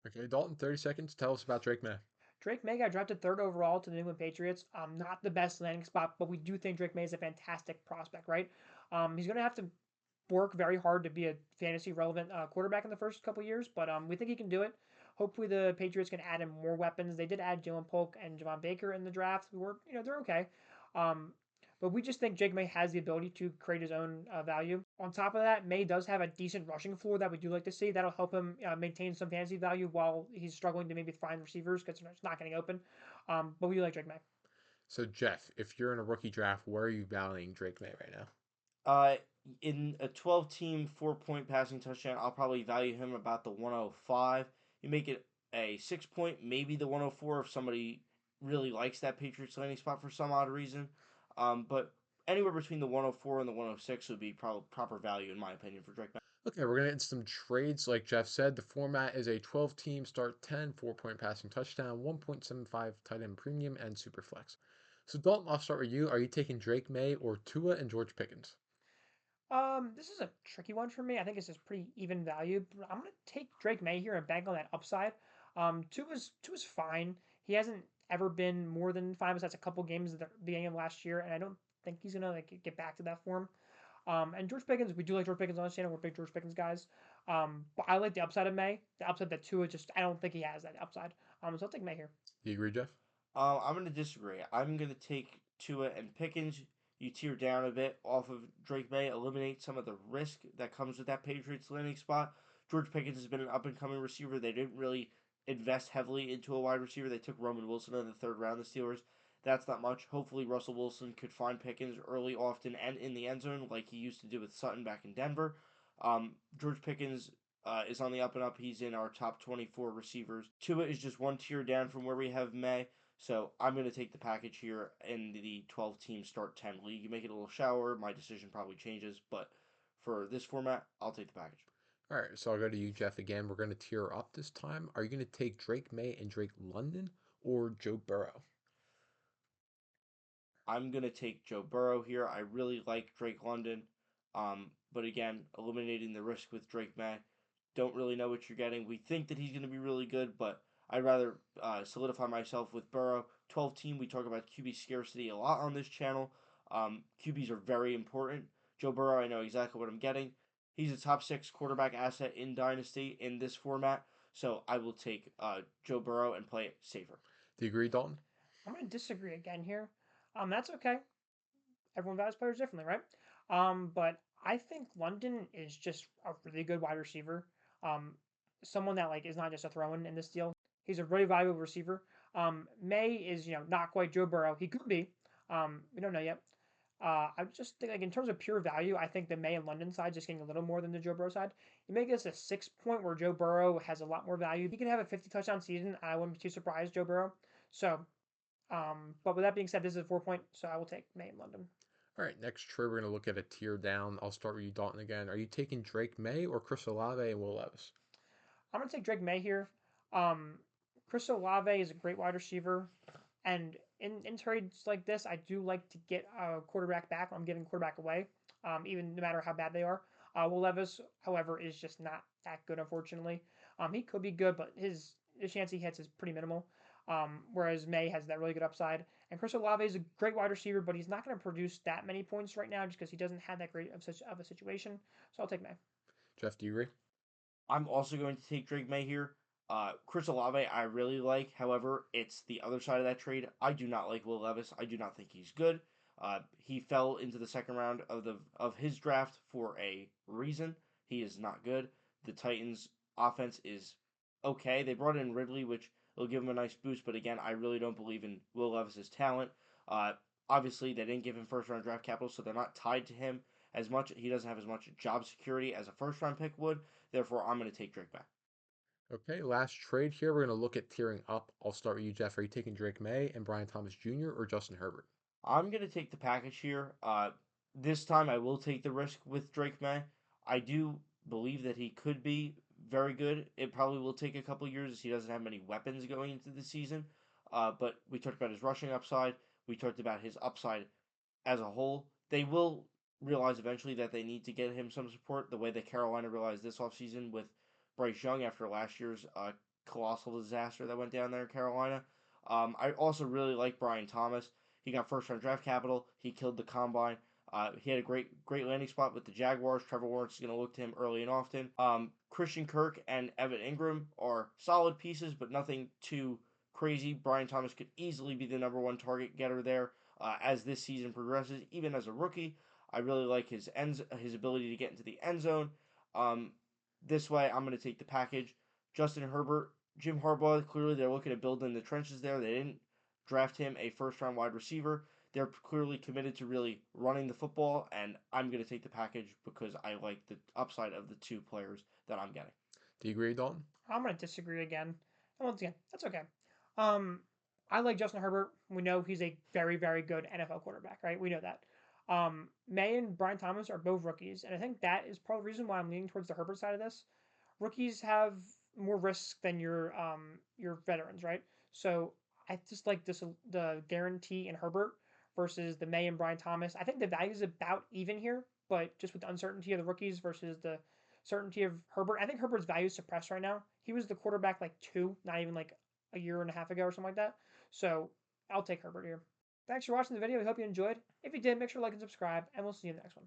Okay, Dalton, 30 seconds. Tell us about Drake May. Drake Maye got drafted third overall to the New England Patriots. Not the best landing spot, but we do think Drake Maye is a fantastic prospect, right? He's going to have to work very hard to be a fantasy relevant quarterback in the first couple years, but we think he can do it. Hopefully, the Patriots can add him more weapons. They did add Dylan Polk and Javon Baker in the draft, who were, they're okay. Um, but we just think Drake May has the ability to create his own value. On top of that, May does have a decent rushing floor that we do like to see. That'll help him maintain some fantasy value while he's struggling to maybe find receivers because it's not getting open. But we do like Drake May. So, Jeff, if you're in a rookie draft, where are you valuing Drake May right now? Uh, in a 12-team 4-point passing touchdown, I'll probably value him about the 105. You make it a 6-point, maybe the 104 if somebody really likes that Patriots landing spot for some odd reason. But anywhere between the 104 and the 106 would be proper value in my opinion for Drake Maye. Okay, we're going to get some trades. Like Jeff said, the format is a 12-team start 10, 4-point passing touchdown, 1.75 tight end premium, and super flex. So, Dalton, I'll start with you. Are you taking Drake May or Tua and George Pickens? This is a tricky one for me. I think it's just pretty even value. But I'm gonna take Drake May here and bank on that upside. Two is fine. He hasn't ever been more than fine besides a couple games at the beginning of last year, and I don't think he's gonna get back to that form. And George Pickens, we do like George Pickens on this channel. We're big George Pickens guys. But I like the upside of May. The upside that Tua just I don't think he has that upside. So I'll take May here. Do you agree, Jeff? I'm going to disagree. I'm going to take Tua and Pickens. You tear down a bit off of Drake May, eliminate some of the risk that comes with that Patriots landing spot. George Pickens has been an up and coming receiver. They didn't really invest heavily into a wide receiver. They took Roman Wilson in the third round, the Steelers. That's not much. Hopefully, Russell Wilson could find Pickens early, often, and in the end zone like he used to do with Sutton back in Denver. George Pickens is on the up and up. He's in our top 24 receivers. Tua is just one tier down from where we have May. So I'm going to take the package here in the 12-team start 10 league. You make it a little shallower. My decision probably changes, but for this format, I'll take the package. All right, so I'll go to you, Jeff, again. We're going to tier up this time. Are you going to take Drake May and Drake London or Joe Burrow? I'm going to take Joe Burrow here. I really like Drake London. But again, eliminating the risk with Drake May. Don't really know what you're getting. We think that he's going to be really good, but I'd rather solidify myself with Burrow. 12 team, we talk about QB scarcity a lot on this channel. QBs are very important. Joe Burrow, I know exactly what I'm getting. He's a top 6 quarterback asset in Dynasty in this format, so I will take Joe Burrow and play it safer. Do you agree, Dalton? I'm gonna disagree again here. That's okay. Everyone values players differently, right? But I think London is just a really good wide receiver. Um, someone that is not just a throw in this deal. He's a really valuable receiver. May is not quite Joe Burrow. He could be. We don't know yet. I just think in terms of pure value, I think the May and London side just getting a little more than the Joe Burrow side. You make this a 6 point where Joe Burrow has a lot more value. He could have a 50 touchdown season. I wouldn't be too surprised, Joe Burrow. So, but with that being said, this is a 4 point, so I will take May and London. All right, next trade, we're going to look at a tier down. I'll start with you, Dalton, again. Are you taking Drake May or Chris Olave and Will Levis? I'm gonna take Drake May here. Um, Chris Olave is a great wide receiver, and in trades like this, I do like to get a quarterback back. I'm giving quarterback away, even no matter how bad they are. Will Levis, however, is just not that good, unfortunately. He could be good, but his chance he hits is pretty minimal. Whereas May has that really good upside, and Chris Olave is a great wide receiver, but he's not going to produce that many points right now just because he doesn't have that great of such of a situation. So I'll take May. Jeff, do you agree? I'm also going to take Drake May here. Chris Olave, I really like. However, it's the other side of that trade. I do not like Will Levis. I do not think he's good. He fell into the second round of his draft for a reason. He is not good. The Titans' offense is okay. They brought in Ridley, which will give him a nice boost. But again, I really don't believe in Will Levis's talent. Uh, Obviously, they didn't give him first round draft capital, so they're not tied to him as much. He doesn't have as much job security as a first round pick would. Therefore, I'm going to take Drake back. Okay, last trade here. We're going to look at tiering up. I'll start with you, Jeff. Are you taking Drake May and Brian Thomas Jr. or Justin Herbert? I'm going to take the package here. This time, I will take the risk with Drake May. I do believe that he could be very good. It probably will take a couple years as he doesn't have many weapons going into the season. But we talked about his rushing upside. We talked about his upside as a whole. They will realize eventually that they need to get him some support the way that Carolina realized this offseason with Bryce Young after last year's colossal disaster that went down there in Carolina. I also really like Brian Thomas. He got first round draft capital. He killed the combine. He had a great landing spot with the Jaguars. Trevor Lawrence is going to look to him early and often. Christian Kirk and Evan Ingram are solid pieces, but nothing too crazy. Brian Thomas could easily be the number one target getter there as this season progresses. Even as a rookie, I really like his ability to get into the end zone. Um, this way, I'm going to take the package. Justin Herbert, Jim Harbaugh. Clearly, they're looking to build in the trenches there. They didn't draft him a first round wide receiver. They're clearly committed to really running the football, and I'm going to take the package because I like the upside of the two players that I'm getting. Do you agree, Dalton? I'm going to disagree again. And once again, that's okay. Um, I like Justin Herbert. We know he's a very, very good NFL quarterback, right? We know that. May and Brian Thomas are both rookies, and I think that is part of the reason why I'm leaning towards the Herbert side of this. Rookies have more risk than your veterans, right? So I just like this the guarantee in Herbert versus the May and Brian Thomas. I think the value is about even here, but just with the uncertainty of the rookies versus the certainty of Herbert, I think Herbert's value is suppressed right now. He was the quarterback like two, not even like a year and a half ago or something like that. So I'll take Herbert here. Thanks for watching the video. We hope you enjoyed. If you did, make sure to like and subscribe, and we'll see you in the next one.